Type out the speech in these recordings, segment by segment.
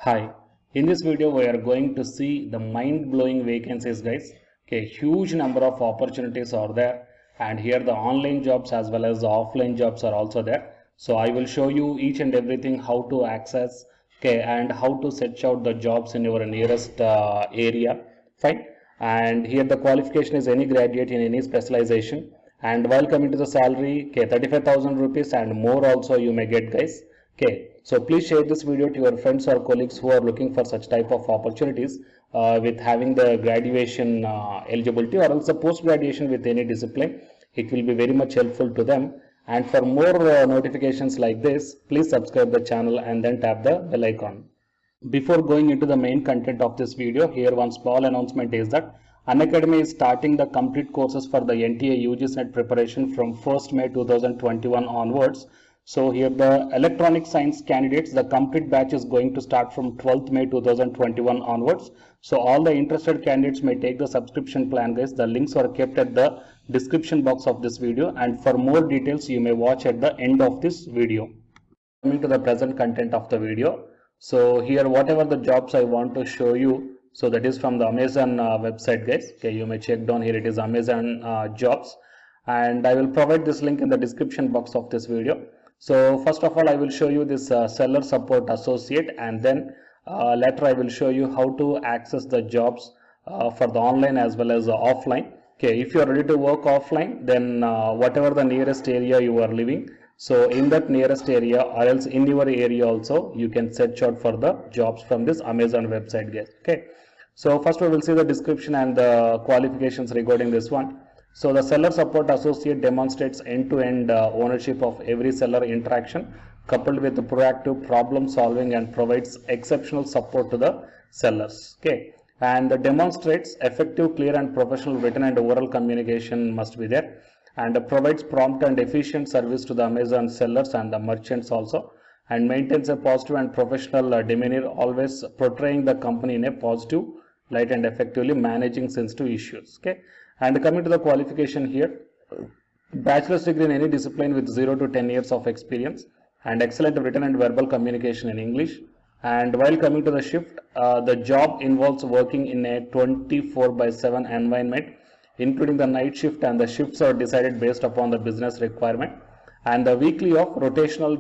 Hi, in this video we are going to see the mind-blowing vacancies guys. Okay, huge number of opportunities are there, and here the online jobs as well as the offline jobs are also there. So I will show you each and everything how to access, okay, and how to search out the jobs in your nearest area. Fine. And here the qualification is any graduate in any specialization. And while coming to the salary, okay, 35,000 rupees and more also you may get guys. Okay, so please share this video to your friends or colleagues who are looking for such type of opportunities with having the graduation eligibility or else the post graduation with any discipline. It will be very much helpful to them. And for more notifications like this, please subscribe the channel and then tap the bell icon. Before going into the main content of this video, here one small announcement is that Unacademy is starting the complete courses for the NTA UGC NET preparation from 1st May 2021 onwards. So here the electronic science candidates, the complete batch is going to start from 12th May 2021 onwards. So all the interested candidates may take the subscription plan guys. The links are kept at the description box of this video, and for more details you may watch at the end of this video. Coming to the present content of the video. So here whatever the jobs I want to show you, so that is from the Amazon website guys. Okay, you may check down here, it is Amazon jobs, and I will provide this link in the description box of this video. So first of all I will show you this seller support associate, and then later I will show you how to access the jobs for the online as well as offline. Okay, if you are ready to work offline, then whatever the nearest area you are living, so in that nearest area or else in your area also you can search out for the jobs from this Amazon website guys. Okay, so first we will see the description and the qualifications regarding this one. So the seller support associate demonstrates end-to-end ownership of every seller interaction coupled with the proactive problem solving and provides exceptional support to the sellers. Okay, and demonstrates effective, clear and professional written and oral communication must be there, and provides prompt and efficient service to the Amazon sellers and the merchants also, and maintains a positive and professional demeanor, always portraying the company in a positive light and effectively managing sensitive issues. Okay, and coming to the qualification here, bachelor's degree in any discipline with 0 to 10 years of experience and excellent written and verbal communication in English. And while coming to the shift, the job involves working in a 24/7 environment, including the night shift, and the shifts are decided based upon the business requirement, and the weekly off rotational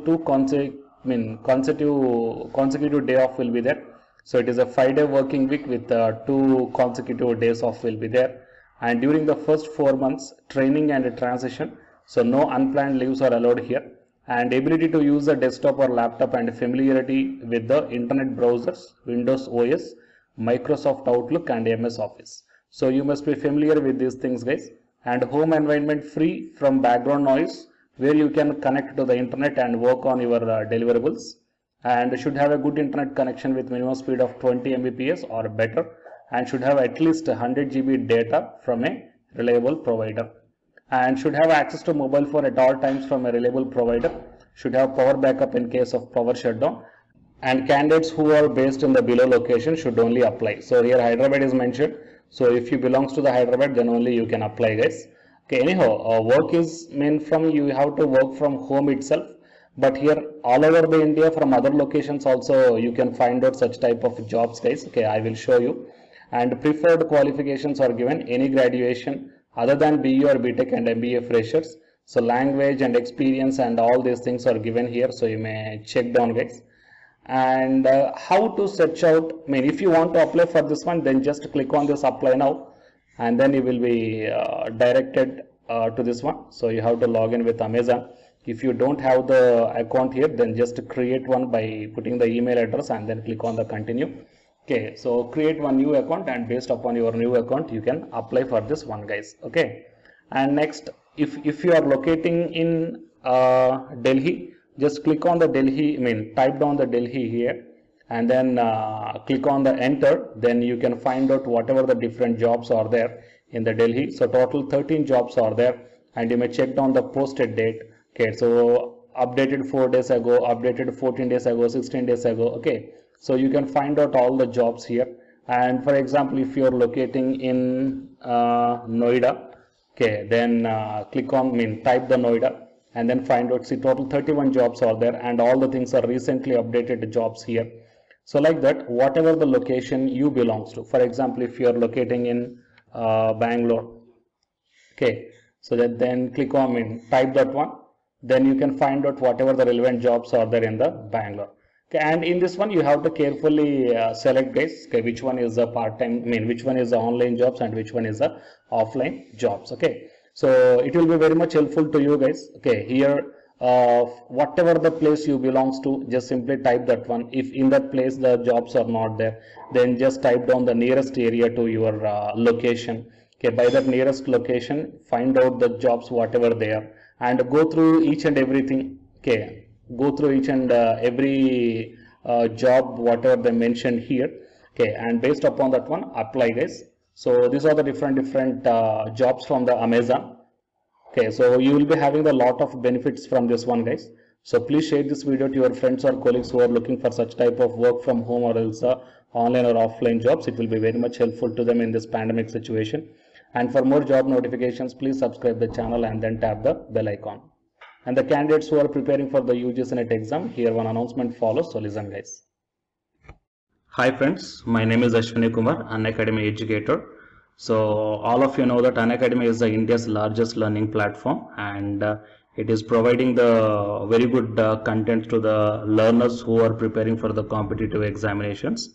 consecutive day off will be there. So it is a 5-day working week with 2 consecutive days off will be there. And during the first 4 months training and transition, so no unplanned leaves are allowed here, and ability to use a desktop or laptop and familiarity with the internet browsers, Windows OS, Microsoft Outlook and MS Office. So you must be familiar with these things guys. And home environment free from background noise, where you can connect to the internet and work on your deliverables, and should have a good internet connection with minimum speed of 20 Mbps or better, and should have at least 100 GB data from a reliable provider, and should have access to mobile phone at all times from a reliable provider, should have power backup in case of power shutdown, and candidates who are based in the below location should only apply. So here Hyderabad is mentioned, so if you belongs to the Hyderabad, then only you can apply guys. Okay, anyhow, work is meant from you have to work from home itself, but here all over the India from other locations also you can find out such type of jobs guys. Okay, I will show you. And preferred qualifications are given any graduation other than BE or BTech and MBA freshers. So language and experience and all these things are given here, so you may check down guys. And how to search out, if you want to apply for this one, then just click on this apply now, and then you will be directed to this one. So you have to log in with Amazon. If you don't have the account here, then just create one by putting the email address and then click on the continue. Okay, so create one new account, and based upon your new account you can apply for this one guys. Okay, and next, if you are locating in Delhi, just click on the Delhi, type down the Delhi here, and then click on the enter, then you can find out whatever the different jobs are there in the Delhi. So total 13 jobs are there, and you may check down the posted date. Okay, so updated 4 days ago, updated 14 days ago, 16 days ago. Okay, so you can find out all the jobs here. And for example, if you are locating in Noida, okay, then click on type the Noida, and then find out, see total 31 jobs are there, and all the things are recently updated jobs here. So like that, whatever the location you belongs to, for example, if you are locating in Bangalore, okay, so that then click on type that one, then you can find out whatever the relevant jobs are there in the Bangalore. Okay, and in this one you have to carefully select, guys, okay, which one is a part-time, which one is the online jobs and which one is the offline jobs. Okay, so it will be very much helpful to you guys. Okay, here whatever the place you belongs to, just simply type that one. If in that place the jobs are not there, then just type down the nearest area to your location. Okay, by that nearest location, find out the jobs whatever they are, and go through each and everything. Okay, go through each and every job whatever they mentioned here. Okay, and based upon that one, apply, guys. So these are the different jobs from the Amazon. Okay, so you will be having a lot of benefits from this one, guys. So please share this video to your friends or colleagues who are looking for such type of work from home or else online or offline jobs. It will be very much helpful to them in this pandemic situation. And for more job notifications, please subscribe the channel and then tap the bell icon. And the candidates who are preparing for the UGC NET exam, here one announcement follows. So listen, guys. Hi friends, my name is Ashwini Kumar, Unacademy educator. So all of you know that Unacademy is India's largest learning platform, and it is providing the very good content to the learners who are preparing for the competitive examinations.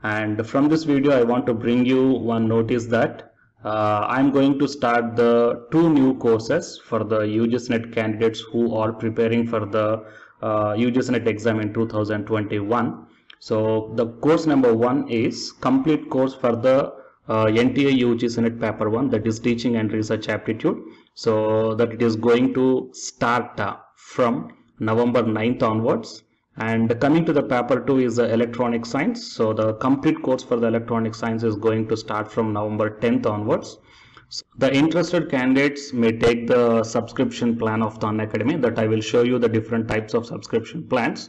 And from this video I want to bring you one notice that I'm going to start the 2 new courses for the UGC NET candidates who are preparing for the UGC NET exam in 2021. So the course number 1 is complete course for the NTA UGC NET paper 1, that is teaching and research aptitude. So that it is going to start from November 9th onwards. And coming to the paper 2 is the electronic science. So the complete course for the electronic science is going to start from November 10th onwards. So the interested candidates may take the subscription plan of the Unacademy, that I will show you the different types of subscription plans.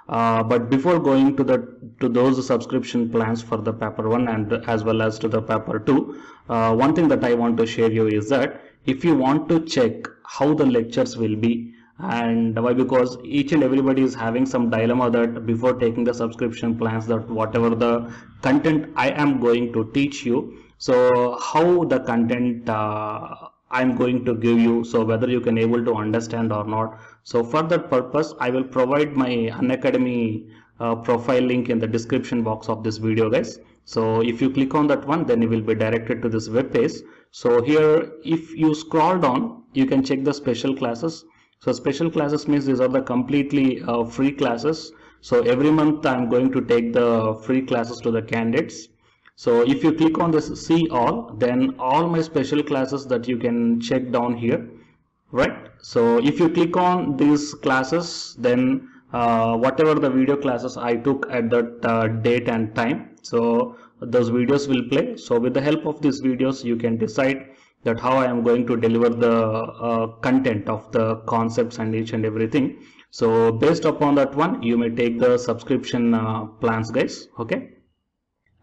But before going to those subscription plans for the paper 1 and as well as to the paper 2, one thing that I want to share you is that if you want to check how the lectures will be, and why, because each and everybody is having some dilemma that before taking the subscription plans, that whatever the content I am going to teach you, so how the content I'm going to give you, so whether you can able to understand or not. So for that purpose, I will provide my Unacademy profile link in the description box of this video, guys. So if you click on that one, then you will be directed to this web page. So here, if you scroll down, you can check the special classes. So special classes means these are the completely free classes. So every month I'm going to take the free classes to the candidates. So if you click on this see all, then all my special classes that you can check down here, right? So if you click on these classes, then whatever the video classes I took at that date and time, so those videos will play. So with the help of these videos, you can decide that how I am going to deliver the content of the concepts and each and everything. So based upon that one, you may take the subscription plans, guys. Okay.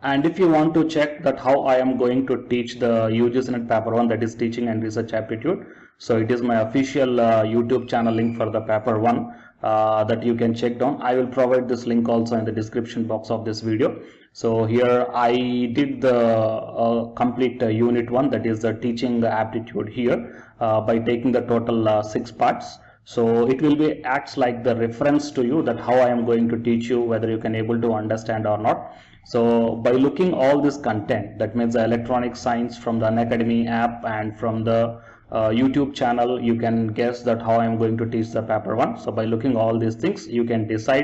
And if you want to check that how I am going to teach the UGC NET paper 1, that is teaching and research aptitude, so it is my official YouTube channel link for the paper 1 that you can check down. I will provide this link also in the description box of this video. So here I did the complete unit 1, that is the teaching aptitude here by taking the total 6 parts. So it will be acts like the reference to you that how I am going to teach you, whether you can able to understand or not. So by looking all this content, that means the electronic science from the Unacademy app and from the YouTube channel, you can guess that how I am going to teach the paper 1. So by looking all these things, you can decide